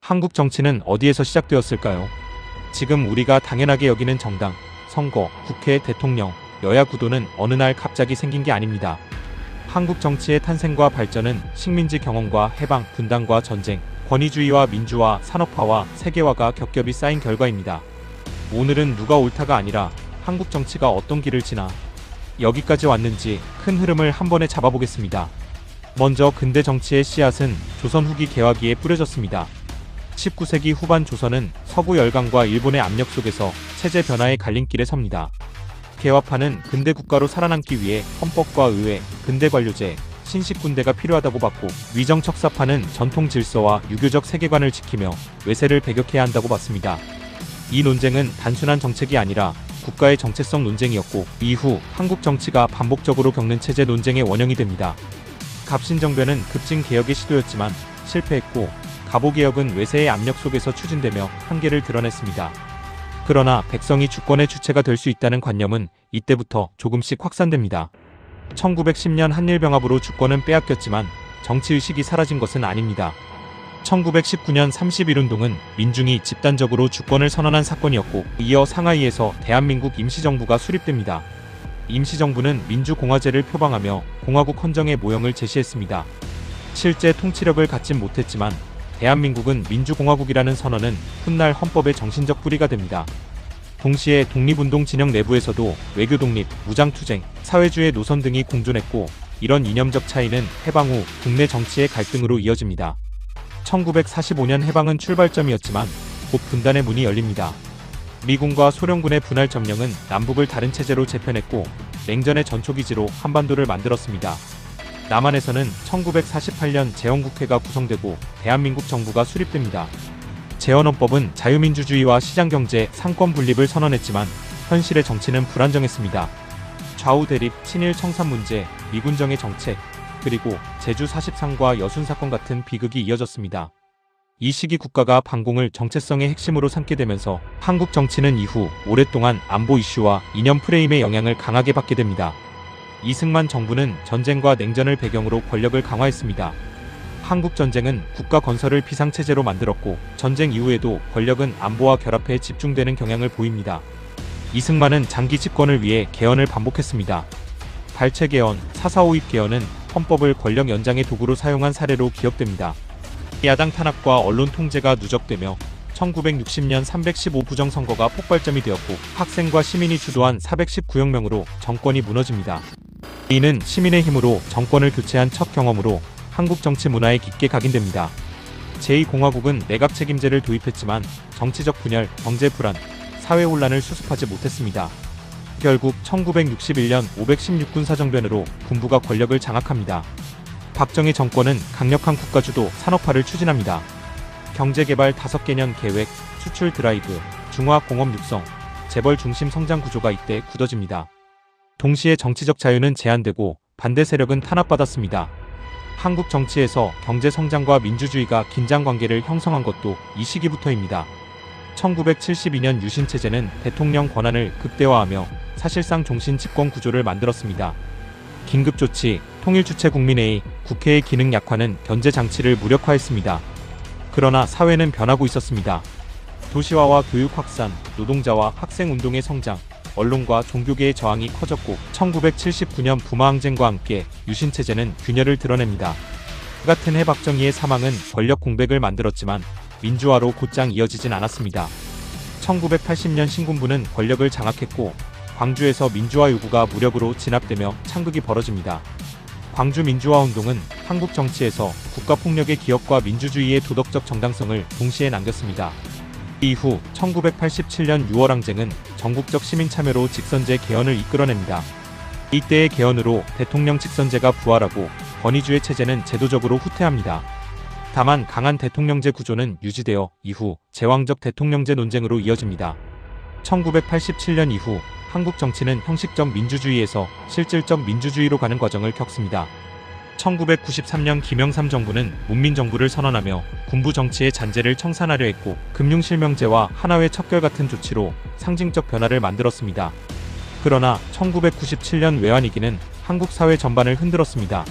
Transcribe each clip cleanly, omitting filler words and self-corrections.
한국 정치는 어디에서 시작되었을까요? 지금 우리가 당연하게 여기는 정당, 선거, 국회, 대통령, 여야 구도는 어느 날 갑자기 생긴 게 아닙니다. 한국 정치의 탄생과 발전은 식민지 경험과 해방, 분단과 전쟁, 권위주의와 민주화, 산업화와 세계화가 겹겹이 쌓인 결과입니다. 오늘은 누가 옳다가 아니라 한국 정치가 어떤 길을 지나 여기까지 왔는지 큰 흐름을 한 번에 잡아보겠습니다. 먼저 근대 정치의 씨앗은 조선 후기 개화기에 뿌려졌습니다. 19세기 후반 조선은 서구 열강과 일본의 압력 속에서 체제 변화의 갈림길에 섭니다. 개화파는 근대 국가로 살아남기 위해 헌법과 의회, 근대 관료제, 신식군대가 필요하다고 봤고, 위정척사파는 전통 질서와 유교적 세계관을 지키며 외세를 배격해야 한다고 봤습니다. 이 논쟁은 단순한 정책이 아니라 국가의 정체성 논쟁이었고, 이후 한국 정치가 반복적으로 겪는 체제 논쟁의 원형이 됩니다. 갑신정변은 급진 개혁의 시도였지만 실패했고, 갑오개혁은 외세의 압력 속에서 추진되며 한계를 드러냈습니다. 그러나 백성이 주권의 주체가 될 수 있다는 관념은 이때부터 조금씩 확산됩니다. 1910년 한일병합으로 주권은 빼앗겼지만 정치의식이 사라진 것은 아닙니다. 1919년 31운동은 민중이 집단적으로 주권을 선언한 사건이었고, 이어 상하이에서 대한민국 임시정부가 수립됩니다. 임시정부는 민주공화제를 표방하며 공화국 헌정의 모형을 제시했습니다. 실제 통치력을 갖진 못했지만 대한민국은 민주공화국이라는 선언은 훗날 헌법의 정신적 뿌리가 됩니다. 동시에 독립운동 진영 내부에서도 외교 독립, 무장투쟁, 사회주의 노선 등이 공존했고, 이런 이념적 차이는 해방 후 국내 정치의 갈등으로 이어집니다. 1945년 해방은 출발점이었지만 곧 분단의 문이 열립니다. 미군과 소련군의 분할 점령은 남북을 다른 체제로 재편했고, 냉전의 전초기지로 한반도를 만들었습니다. 남한에서는 1948년 재헌국회가 구성되고 대한민국 정부가 수립됩니다. 재헌헌법은 자유민주주의와 시장경제, 상권 분립을 선언했지만 현실의 정치는 불안정했습니다. 좌우 대립, 친일 청산 문제, 미군정의 정책, 그리고 제주 43과 여순 사건 같은 비극이 이어졌습니다. 이 시기 국가가 반공을 정체성의 핵심으로 삼게 되면서 한국 정치는 이후 오랫동안 안보 이슈와 이념 프레임의 영향을 강하게 받게 됩니다. 이승만 정부는 전쟁과 냉전을 배경으로 권력을 강화했습니다. 한국전쟁은 국가 건설을 비상체제로 만들었고, 전쟁 이후에도 권력은 안보와 결합해 집중되는 경향을 보입니다. 이승만은 장기 집권을 위해 개헌을 반복했습니다. 발췌개헌, 4.4.5입 개헌은 헌법을 권력 연장의 도구로 사용한 사례로 기억됩니다. 야당 탄압과 언론 통제가 누적되며 1960년 315 부정선거가 폭발점이 되었고, 학생과 시민이 주도한 419혁명으로 정권이 무너집니다. 이는 시민의 힘으로 정권을 교체한 첫 경험으로 한국 정치 문화에 깊게 각인됩니다. 제2공화국은 내각 책임제를 도입했지만 정치적 분열, 경제 불안, 사회 혼란을 수습하지 못했습니다. 결국 1961년 516군 사정변으로 군부가 권력을 장악합니다. 박정희 정권은 강력한 국가주도 산업화를 추진합니다. 경제개발 5개년 계획, 수출 드라이브, 중화공업 육성, 재벌 중심 성장 구조가 이때 굳어집니다. 동시에 정치적 자유는 제한되고 반대 세력은 탄압받았습니다. 한국 정치에서 경제성장과 민주주의가 긴장관계를 형성한 것도 이 시기부터입니다. 1972년 유신체제는 대통령 권한을 극대화하며 사실상 종신 집권 구조를 만들었습니다. 긴급조치, 통일주체 국민회의, 국회의 기능 약화는 견제 장치를 무력화했습니다. 그러나 사회는 변하고 있었습니다. 도시화와 교육 확산, 노동자와 학생운동의 성장, 언론과 종교계의 저항이 커졌고, 1979년 부마항쟁과 함께 유신체제는 균열을 드러냅니다. 그 같은 해 박정희의 사망은 권력 공백을 만들었지만 민주화로 곧장 이어지진 않았습니다. 1980년 신군부는 권력을 장악했고, 광주에서 민주화 요구가 무력으로 진압되며 창극이 벌어집니다. 광주 민주화운동은 한국 정치에서 국가폭력의 기업과 민주주의의 도덕적 정당성을 동시에 남겼습니다. 이후 1987년 6월 항쟁은 전국적 시민 참여로 직선제 개헌을 이끌어냅니다. 이때의 개헌으로 대통령 직선제가 부활하고 권위주의 체제는 제도적으로 후퇴합니다. 다만 강한 대통령제 구조는 유지되어 이후 제왕적 대통령제 논쟁으로 이어집니다. 1987년 이후 한국 정치는 형식적 민주주의에서 실질적 민주주의로 가는 과정을 겪습니다. 1993년 김영삼 정부는 문민정부를 선언하며 군부 정치의 잔재를 청산하려 했고, 금융실명제와 하나회 척결 같은 조치로 상징적 변화를 만들었습니다. 그러나 1997년 외환위기는 한국 사회 전반을 흔들었습니다.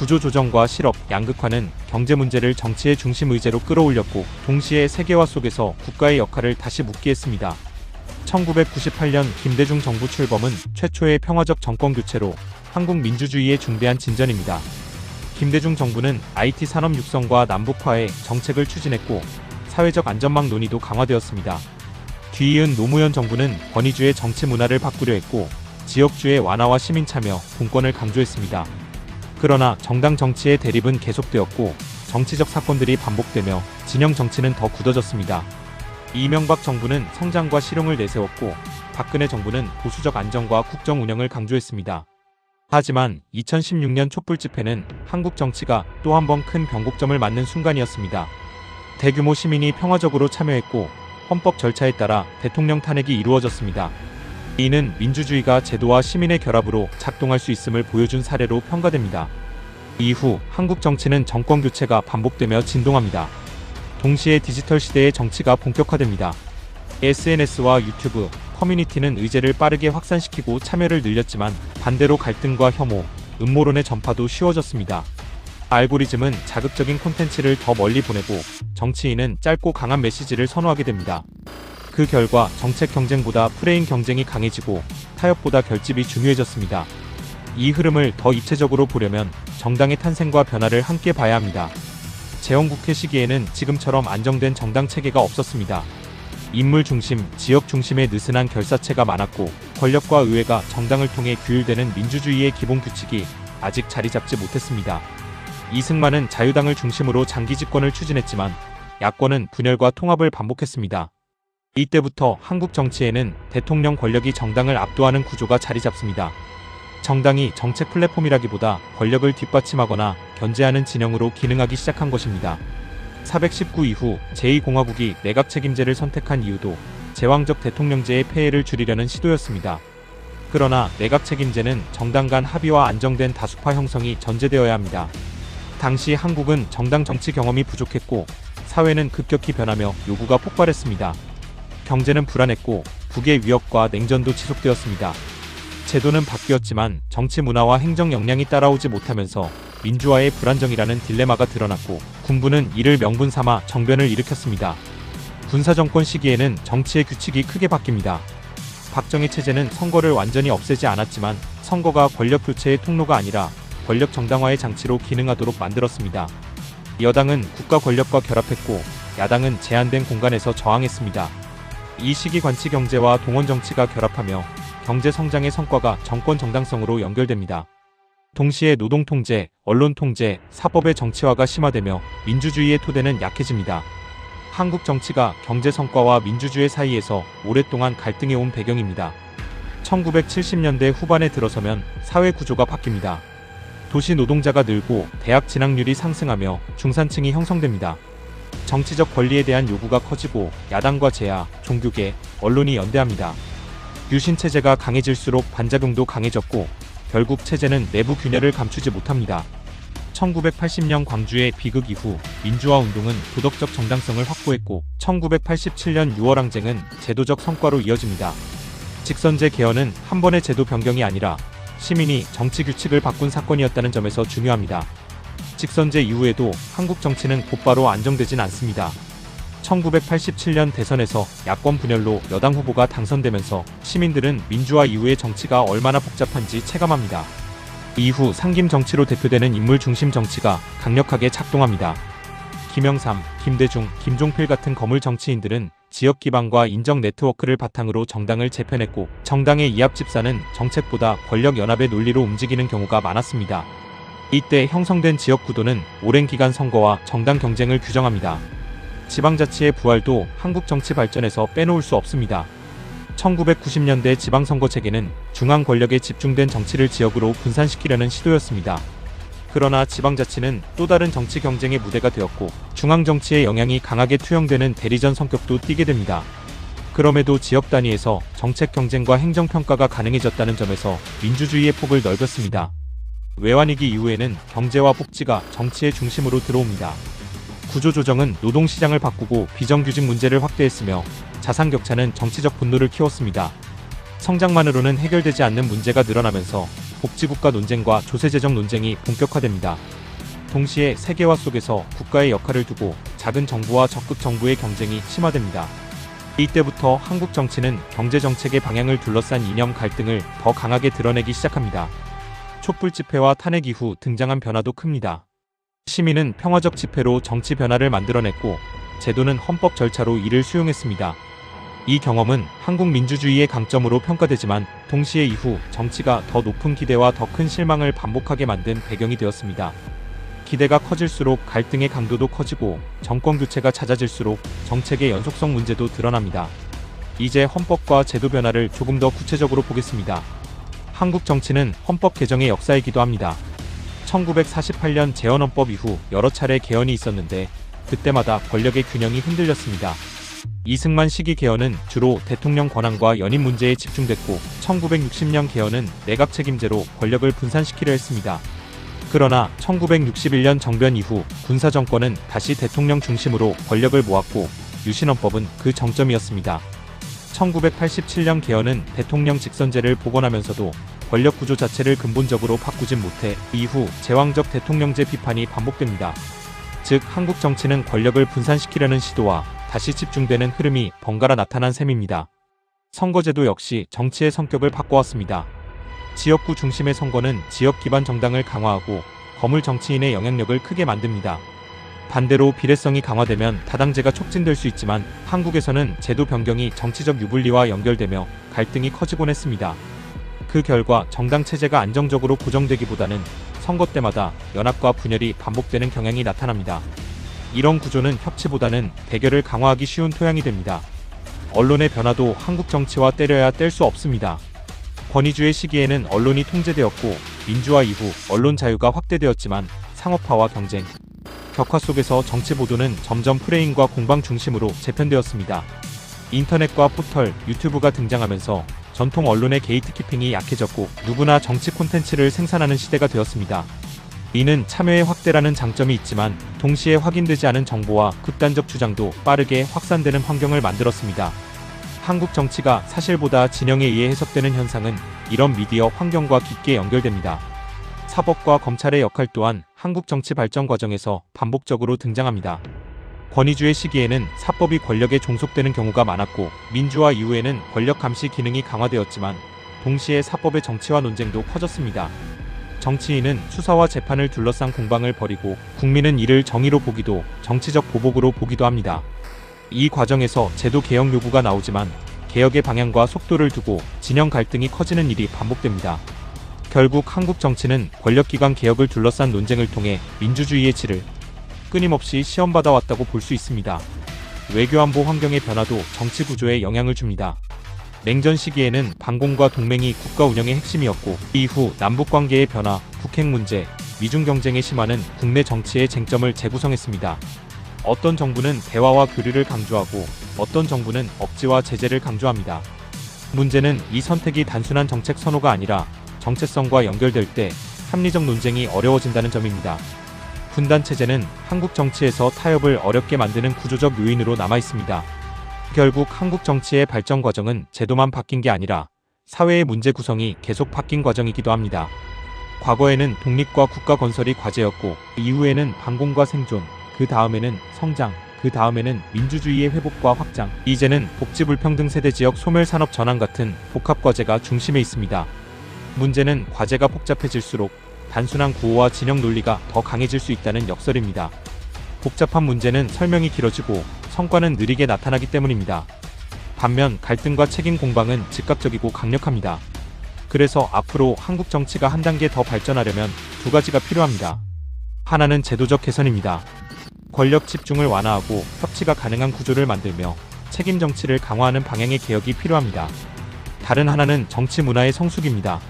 구조조정과 실업, 양극화는 경제 문제를 정치의 중심 의제로 끌어올렸고 동시에 세계화 속에서 국가의 역할을 다시 묻게 했습니다. 1998년 김대중 정부 출범은 최초의 평화적 정권 교체로 한국 민주주의의 중대한 진전입니다. 김대중 정부는 IT 산업 육성과 남북화의 정책을 추진했고 사회적 안전망 논의도 강화되었습니다. 뒤이은 노무현 정부는 권위주의 정치 문화를 바꾸려 했고 지역주의 완화와 시민 참여, 공권을 강조했습니다. 그러나 정당 정치의 대립은 계속되었고 정치적 사건들이 반복되며 진영 정치는 더 굳어졌습니다. 이명박 정부는 성장과 실용을 내세웠고 박근혜 정부는 보수적 안정과 국정 운영을 강조했습니다. 하지만 2016년 촛불 집회는 한국 정치가 또 한 번 큰 변곡점을 맞는 순간이었습니다. 대규모 시민이 평화적으로 참여했고 헌법 절차에 따라 대통령 탄핵이 이루어졌습니다. 이는 민주주의가 제도와 시민의 결합으로 작동할 수 있음을 보여준 사례로 평가됩니다. 이후 한국 정치는 정권 교체가 반복되며 진동합니다. 동시에 디지털 시대의 정치가 본격화됩니다. SNS와 유튜브, 커뮤니티는 의제를 빠르게 확산시키고 참여를 늘렸지만 반대로 갈등과 혐오, 음모론의 전파도 쉬워졌습니다. 알고리즘은 자극적인 콘텐츠를 더 멀리 보내고 정치인은 짧고 강한 메시지를 선호하게 됩니다. 그 결과 정책 경쟁보다 프레임 경쟁이 강해지고 타협보다 결집이 중요해졌습니다. 이 흐름을 더 입체적으로 보려면 정당의 탄생과 변화를 함께 봐야 합니다. 재헌국회 시기에는 지금처럼 안정된 정당 체계가 없었습니다. 인물 중심, 지역 중심의 느슨한 결사체가 많았고 권력과 의회가 정당을 통해 규율되는 민주주의의 기본 규칙이 아직 자리 잡지 못했습니다. 이승만은 자유당을 중심으로 장기 집권을 추진했지만 야권은 분열과 통합을 반복했습니다. 이때부터 한국 정치에는 대통령 권력이 정당을 압도하는 구조가 자리 잡습니다. 정당이 정책 플랫폼이라기보다 권력을 뒷받침하거나 견제하는 진영으로 기능하기 시작한 것입니다. 419 이후 제2공화국이 내각 책임제를 선택한 이유도 제왕적 대통령제의 폐해를 줄이려는 시도였습니다. 그러나 내각 책임제는 정당 간 합의와 안정된 다수파 형성이 전제되어야 합니다. 당시 한국은 정당 정치 경험이 부족했고 사회는 급격히 변하며 요구가 폭발했습니다. 경제는 불안했고 북의 위협과 냉전도 지속되었습니다. 제도는 바뀌었지만 정치 문화와 행정 역량이 따라오지 못하면서 민주화의 불안정이라는 딜레마가 드러났고 군부는 이를 명분 삼아 정변을 일으켰습니다. 군사정권 시기에는 정치의 규칙이 크게 바뀝니다. 박정희 체제는 선거를 완전히 없애지 않았지만 선거가 권력 교체의 통로가 아니라 권력 정당화의 장치로 기능하도록 만들었습니다. 여당은 국가 권력과 결합했고 야당은 제한된 공간에서 저항했습니다. 이 시기 관치 경제와 동원 정치가 결합하며 경제 성장의 성과가 정권 정당성으로 연결됩니다. 동시에 노동 통제, 언론 통제, 사법의 정치화가 심화되며 민주주의의 토대는 약해집니다. 한국 정치가 경제 성과와 민주주의 사이에서 오랫동안 갈등해온 배경입니다. 1970년대 후반에 들어서면 사회 구조가 바뀝니다. 도시 노동자가 늘고 대학 진학률이 상승하며 중산층이 형성됩니다. 정치적 권리에 대한 요구가 커지고 야당과 제야, 종교계, 언론이 연대합니다. 유신 체제가 강해질수록 반작용도 강해졌고 결국 체제는 내부 균열을 감추지 못합니다. 1980년 광주의 비극 이후 민주화 운동은 도덕적 정당성을 확보했고 1987년 6월 항쟁은 제도적 성과로 이어집니다. 직선제 개헌은 한 번의 제도 변경이 아니라 시민이 정치 규칙을 바꾼 사건이었다는 점에서 중요합니다. 직선제 이후에도 한국 정치는 곧바로 안정되진 않습니다. 1987년 대선에서 야권 분열로 여당 후보가 당선되면서 시민들은 민주화 이후의 정치가 얼마나 복잡한지 체감합니다. 이후 상김 정치로 대표되는 인물 중심 정치가 강력하게 작동합니다. 김영삼, 김대중, 김종필 같은 거물 정치인들은 지역 기반과 인적 네트워크를 바탕으로 정당을 재편했고 정당의 이합 집사는 정책보다 권력 연합의 논리로 움직이는 경우가 많았습니다. 이때 형성된 지역 구도는 오랜 기간 선거와 정당 경쟁을 규정합니다. 지방자치의 부활도 한국 정치 발전에서 빼놓을 수 없습니다. 1990년대 지방선거 체계는 중앙 권력에 집중된 정치를 지역으로 분산시키려는 시도였습니다. 그러나 지방자치는 또 다른 정치 경쟁의 무대가 되었고 중앙정치의 영향이 강하게 투영되는 대리전 성격도 띠게 됩니다. 그럼에도 지역 단위에서 정책 경쟁과 행정평가가 가능해졌다는 점에서 민주주의의 폭을 넓혔습니다. 외환위기 이후에는 경제와 복지가 정치의 중심으로 들어옵니다. 구조조정은 노동시장을 바꾸고 비정규직 문제를 확대했으며 자산격차는 정치적 분노를 키웠습니다. 성장만으로는 해결되지 않는 문제가 늘어나면서 복지국가 논쟁과 조세재정 논쟁이 본격화됩니다. 동시에 세계화 속에서 국가의 역할을 두고 작은 정부와 적극 정부의 경쟁이 심화됩니다. 이때부터 한국 정치는 경제정책의 방향을 둘러싼 이념 갈등을 더 강하게 드러내기 시작합니다. 촛불 집회와 탄핵 이후 등장한 변화도 큽니다. 시민은 평화적 집회로 정치 변화를 만들어냈고 제도는 헌법 절차로 이를 수용했습니다. 이 경험은 한국 민주주의의 강점으로 평가되지만 동시에 이후 정치가 더 높은 기대와 더 큰 실망을 반복하게 만든 배경이 되었습니다. 기대가 커질수록 갈등의 강도도 커지고 정권 교체가 잦아질수록 정책의 연속성 문제도 드러납니다. 이제 헌법과 제도 변화를 조금 더 구체적으로 보겠습니다. 한국 정치는 헌법 개정의 역사이기도 합니다. 1948년 재헌헌법 이후 여러 차례 개헌이 있었는데 그때마다 권력의 균형이 흔들렸습니다. 이승만 시기 개헌은 주로 대통령 권한과 연임 문제에 집중됐고 1960년 개헌은 내각 책임제로 권력을 분산시키려 했습니다. 그러나 1961년 정변 이후 군사정권은 다시 대통령 중심으로 권력을 모았고 유신헌법은 그 정점이었습니다. 1987년 개헌은 대통령 직선제를 복원하면서도 권력 구조 자체를 근본적으로 바꾸진 못해 이후 제왕적 대통령제 비판이 반복됩니다. 즉 한국 정치는 권력을 분산시키려는 시도와 다시 집중되는 흐름이 번갈아 나타난 셈입니다. 선거제도 역시 정치의 성격을 바꿔왔습니다. 지역구 중심의 선거는 지역 기반 정당을 강화하고 거물 정치인의 영향력을 크게 만듭니다. 반대로 비례성이 강화되면 다당제가 촉진될 수 있지만 한국에서는 제도 변경이 정치적 유불리와 연결되며 갈등이 커지곤 했습니다. 그 결과 정당 체제가 안정적으로 고정되기보다는 선거 때마다 연합과 분열이 반복되는 경향이 나타납니다. 이런 구조는 협치보다는 대결을 강화하기 쉬운 토양이 됩니다. 언론의 변화도 한국 정치와 때려야 뗄 수 없습니다. 권위주의 시기에는 언론이 통제되었고 민주화 이후 언론 자유가 확대되었지만 상업화와 경쟁, 격화 속에서 정치 보도는 점점 프레임과 공방 중심으로 재편되었습니다. 인터넷과 포털, 유튜브가 등장하면서 전통 언론의 게이트키핑이 약해졌고 누구나 정치 콘텐츠를 생산하는 시대가 되었습니다. 이는 참여의 확대라는 장점이 있지만 동시에 확인되지 않은 정보와 극단적 주장도 빠르게 확산되는 환경을 만들었습니다. 한국 정치가 사실보다 진영에 의해 해석되는 현상은 이런 미디어 환경과 깊게 연결됩니다. 사법과 검찰의 역할 또한 한국 정치 발전 과정에서 반복적으로 등장합니다. 권위주의 시기에는 사법이 권력에 종속되는 경우가 많았고 민주화 이후에는 권력 감시 기능이 강화되었지만 동시에 사법의 정치화 논쟁도 커졌습니다. 정치인은 수사와 재판을 둘러싼 공방을 벌이고 국민은 이를 정의로 보기도 정치적 보복으로 보기도 합니다. 이 과정에서 제도 개혁 요구가 나오지만 개혁의 방향과 속도를 두고 진영 갈등이 커지는 일이 반복됩니다. 결국 한국 정치는 권력기관 개혁을 둘러싼 논쟁을 통해 민주주의의 질을 끊임없이 시험받아왔다고 볼 수 있습니다. 외교안보 환경의 변화도 정치 구조에 영향을 줍니다. 냉전 시기에는 반공과 동맹이 국가 운영의 핵심이었고 이후 남북관계의 변화, 북핵 문제, 미중 경쟁의 심화는 국내 정치의 쟁점을 재구성했습니다. 어떤 정부는 대화와 교류를 강조하고 어떤 정부는 억지와 제재를 강조합니다. 문제는 이 선택이 단순한 정책 선호가 아니라 정체성과 연결될 때 합리적 논쟁이 어려워진다는 점입니다. 분단 체제는 한국 정치에서 타협을 어렵게 만드는 구조적 요인으로 남아 있습니다. 결국 한국 정치의 발전 과정은 제도만 바뀐 게 아니라 사회의 문제 구성이 계속 바뀐 과정이기도 합니다. 과거에는 독립과 국가 건설이 과제였고 이후에는 반공과 생존, 그 다음에는 성장, 그 다음에는 민주주의의 회복과 확장, 이제는 복지불평등 세대지역 소멸산업 전환 같은 복합과제가 중심에 있습니다. 문제는 과제가 복잡해질수록 단순한 구호와 진영 논리가 더 강해질 수 있다는 역설입니다. 복잡한 문제는 설명이 길어지고 성과는 느리게 나타나기 때문입니다. 반면 갈등과 책임 공방은 즉각적이고 강력합니다. 그래서 앞으로 한국 정치가 한 단계 더 발전하려면 두 가지가 필요합니다. 하나는 제도적 개선입니다. 권력 집중을 완화하고 협치가 가능한 구조를 만들며 책임 정치를 강화하는 방향의 개혁이 필요합니다. 다른 하나는 정치 문화의 성숙입니다.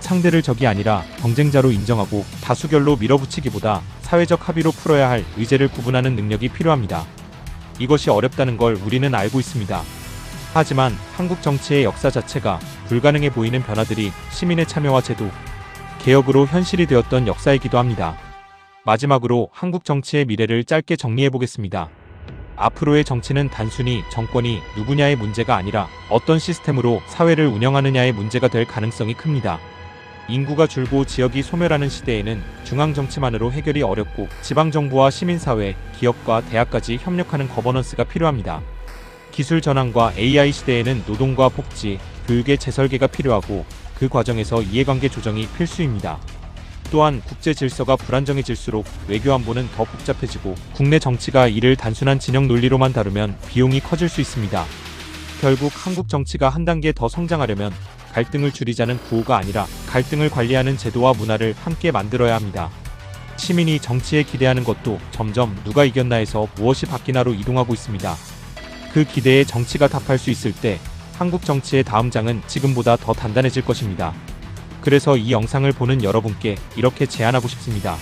상대를 적이 아니라 경쟁자로 인정하고 다수결로 밀어붙이기보다 사회적 합의로 풀어야 할 의제를 구분하는 능력이 필요합니다. 이것이 어렵다는 걸 우리는 알고 있습니다. 하지만 한국 정치의 역사 자체가 불가능해 보이는 변화들이 시민의 참여와 제도, 개혁으로 현실이 되었던 역사이기도 합니다. 마지막으로 한국 정치의 미래를 짧게 정리해보겠습니다. 앞으로의 정치는 단순히 정권이 누구냐의 문제가 아니라 어떤 시스템으로 사회를 운영하느냐의 문제가 될 가능성이 큽니다. 인구가 줄고 지역이 소멸하는 시대에는 중앙정치만으로 해결이 어렵고 지방정부와 시민사회, 기업과 대학까지 협력하는 거버넌스가 필요합니다. 기술 전환과 AI 시대에는 노동과 복지, 교육의 재설계가 필요하고 그 과정에서 이해관계 조정이 필수입니다. 또한 국제 질서가 불안정해질수록 외교안보는 더 복잡해지고 국내 정치가 이를 단순한 진영 논리로만 다루면 비용이 커질 수 있습니다. 결국 한국 정치가 한 단계 더 성장하려면 갈등을 줄이자는 구호가 아니라 갈등을 관리하는 제도와 문화를 함께 만들어야 합니다. 시민이 정치에 기대하는 것도 점점 누가 이겼나 해서 무엇이 바뀌나로 이동하고 있습니다. 그 기대에 정치가 답할 수 있을 때 한국 정치의 다음 장은 지금보다 더 단단해질 것입니다. 그래서 이 영상을 보는 여러분께 이렇게 제안하고 싶습니다.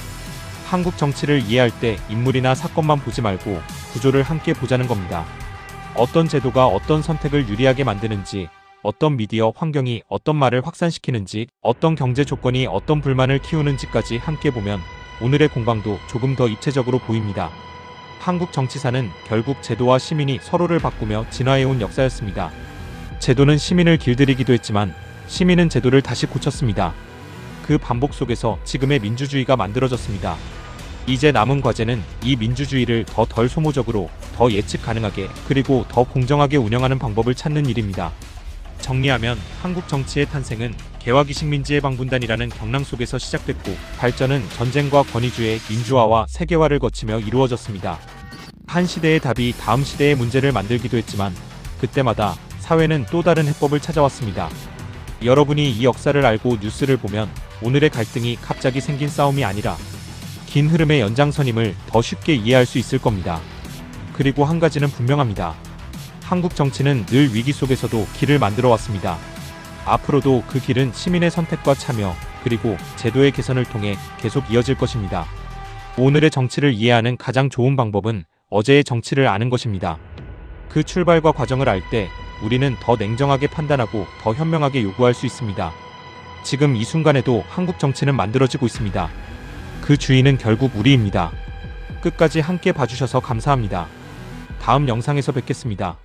한국 정치를 이해할 때 인물이나 사건만 보지 말고 구조를 함께 보자는 겁니다. 어떤 제도가 어떤 선택을 유리하게 만드는지, 어떤 미디어 환경이 어떤 말을 확산시키는지, 어떤 경제 조건이 어떤 불만을 키우는지까지 함께 보면 오늘의 공방도 조금 더 입체적으로 보입니다. 한국 정치사는 결국 제도와 시민이 서로를 바꾸며 진화해온 역사였습니다. 제도는 시민을 길들이기도 했지만 시민은 제도를 다시 고쳤습니다. 그 반복 속에서 지금의 민주주의가 만들어졌습니다. 이제 남은 과제는 이 민주주의를 더 덜 소모적으로, 더 예측 가능하게, 그리고 더 공정하게 운영하는 방법을 찾는 일입니다. 정리하면 한국 정치의 탄생은 개화기식 민지의 방분단이라는 경랑 속에서 시작됐고 발전은 전쟁과 권위주의 민주화와 세계화를 거치며 이루어졌습니다. 한 시대의 답이 다음 시대의 문제를 만들기도 했지만 그때마다 사회는 또 다른 해법을 찾아왔습니다. 여러분이 이 역사를 알고 뉴스를 보면 오늘의 갈등이 갑자기 생긴 싸움이 아니라 긴 흐름의 연장선임을 더 쉽게 이해할 수 있을 겁니다. 그리고 한 가지는 분명합니다. 한국 정치는 늘 위기 속에서도 길을 만들어 왔습니다. 앞으로도 그 길은 시민의 선택과 참여, 그리고 제도의 개선을 통해 계속 이어질 것입니다. 오늘의 정치를 이해하는 가장 좋은 방법은 어제의 정치를 아는 것입니다. 그 출발과 과정을 알 때 우리는 더 냉정하게 판단하고 더 현명하게 요구할 수 있습니다. 지금 이 순간에도 한국 정치는 만들어지고 있습니다. 그 주인은 결국 우리입니다. 끝까지 함께 봐주셔서 감사합니다. 다음 영상에서 뵙겠습니다.